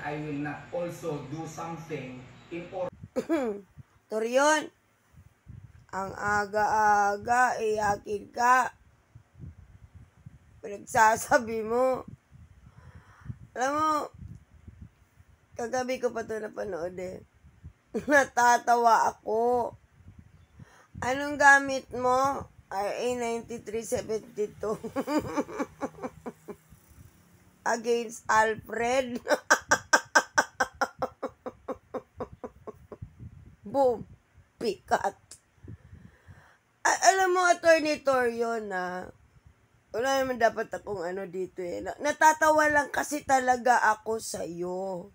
I will not also do something in order. Torion, ang aga-aga, iyakin ka. Pinagsasabi mo. Alam mo, kagabi ko pa ito napanood eh. Natatawa ako. Anong gamit mo? RA 9372. Against Alfred. Boom. Pikat. Alam mo, Attorney Torion, wala naman dapat akong dito eh. Natatawa lang kasi talaga ako sa'yo.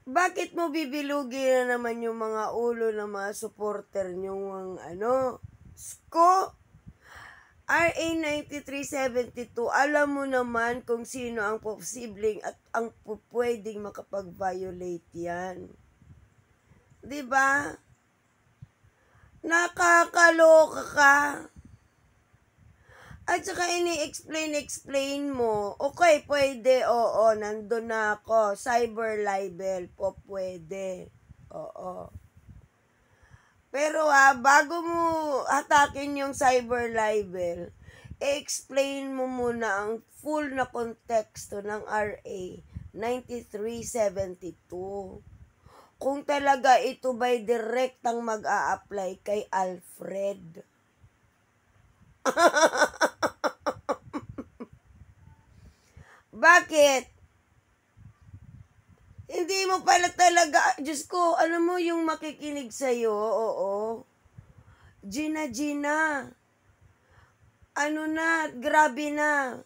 Bakit mo bibilugin na naman yung mga ulo ng mga supporter nyong Sko? RA 9372, alam mo naman kung sino ang posibleng at ang pwedeng makapag-violate yan. Diba? Nakakaloka ka. At saka ini-explain mo, okay, pwede, oo, nandun na ako, cyber libel po pwede, oo. Pero bago mo hatakin yung cyber libel, explain mo muna ang full na konteksto ng RA 9372. Kung talaga ito ba'y direktang mag-a-apply kay Alfred. Bakit? Hindi mo pala talaga, Diyos ko, alam mo yung makikinig sa'yo, oo. Gina, grabe na.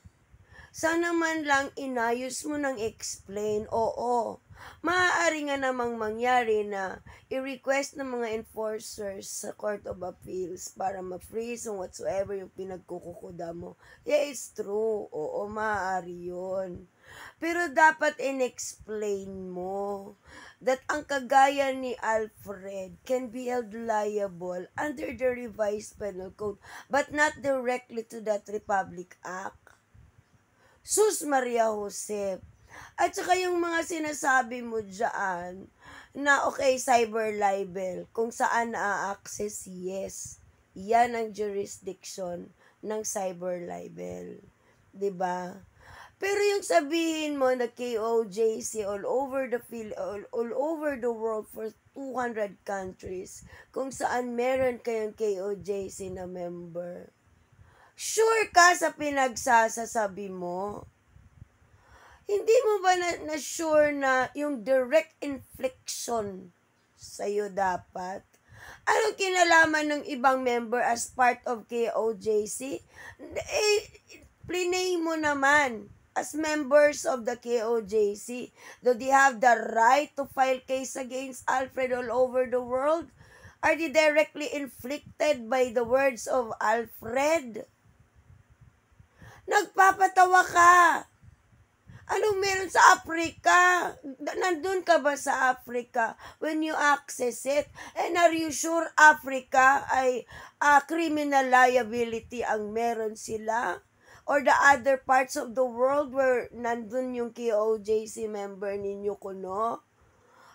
Sana man lang inayos mo ng explain, oo. Maaari nga namang mangyari na i-request ng mga enforcers sa Court of Appeals para ma-freeze o whatsoever yung pinagkukukuda mo. Yeah, it's true. Oo, maaari yun. Pero dapat in-explain mo that ang kagaya ni Alfred can be held liable under the revised penal code but not directly to that Republic Act. Sus Maria Josep. At saka yung mga sinasabi mo dyan na okay, cyber libel, kung saan na-access, yes. Yan ang jurisdiction ng cyber libel. 'Di ba? Pero yung sabihin mo na KOJC all over the world for 200 countries, kung saan meron kayong KOJC na member. Sure ka sa pinagsasabi mo? Hindi mo ba na-sure na yung direct infliction sa'yo dapat? Anong kinalaman ng ibang member as part of KOJC? Plinay mo naman as members of the KOJC. Do they have the right to file case against Alfred all over the world? Are they directly inflicted by the words of Alfred? Nagpapatawa ka. Anong meron sa Africa? Nandun ka ba sa Africa when you access it? And are you sure Africa ay criminal liability ang meron sila? Or the other parts of the world where nandun yung KOJC member ninyo kuno?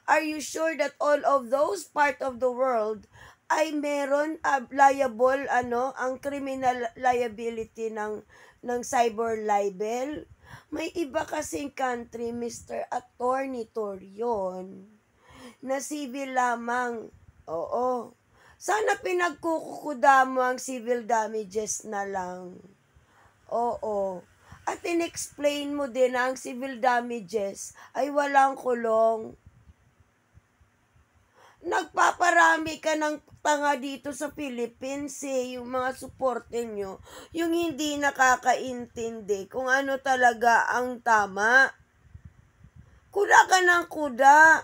Are you sure that all of those part of the world ay meron liable ang criminal liability ng cyber libel? May iba kasing country, Mr. Attorney Torion, na civil lamang. Oo. Sana pinagkukuda mo ang civil damages na lang. Oo. At in-explain mo din na ang civil damages ay walang kulong. Nagpaparami ka ng tanga dito sa Philippines yung mga suporte nyo, yung hindi nakakaintindi kung ano talaga ang tama. Kuda ka ng kuda.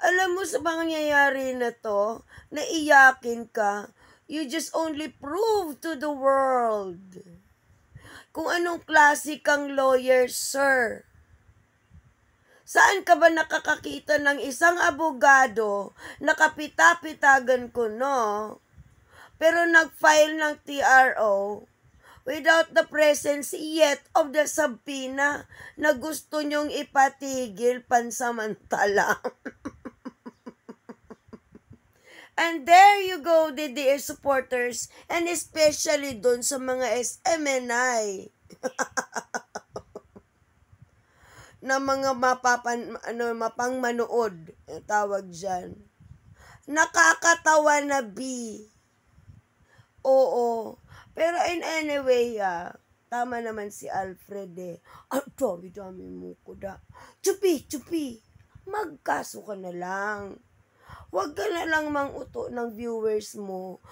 Alam mo sa pangyayari na to, naiyakin ka, you just only prove to the world kung anong klase kang lawyer, sir. Saan ka ba nakakakita ng isang abogado na kapita-pitagan ko, no? Pero nag-file ng TRO without the presence yet of the subpoena na gusto nyong ipatigil pansamantala. And there you go, DDS supporters, and especially dun sa mga SMNI na mga mapangmanood, tawag dyan. Nakakatawa na Oo. Pero in anyway, tama naman si Alfred eh. Dami mo ko da. Chupi, magkaso ka na lang. Huwag ka na lang manguto ng viewers mo,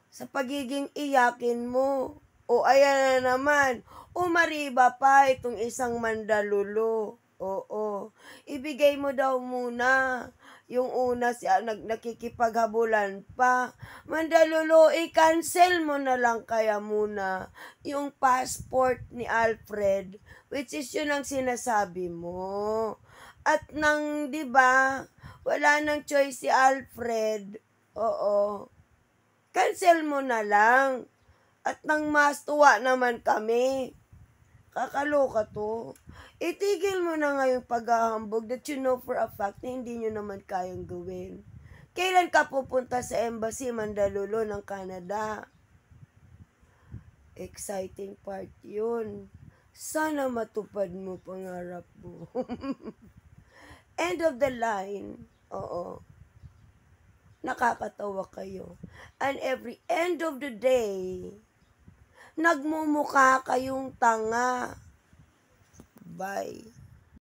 sa pagiging iyakin mo. O ayan na naman, umariba pa itong isang mandalulo. Oo, ibigay mo daw muna. Yung una nakikipaghabulan pa. Mandalulo, i-cancel mo na lang kaya muna yung passport ni Alfred, which is yun ang sinasabi mo. At nang, di ba, wala nang choice si Alfred. Oo. Cancel mo na lang. At nang mas tuwa naman kami. Kakaloka to. Itigil mo na nga yung paghahambog that you know for a fact na hindi nyo naman kayang gawin. Kailan ka pupunta sa embassy Mandalulo ng Canada? Exciting part yun. Sana matupad mo pangarap mo. End of the line. Oo. Nakakatawa kayo. And every end of the day, nagmumukha kayong tanga. Bye.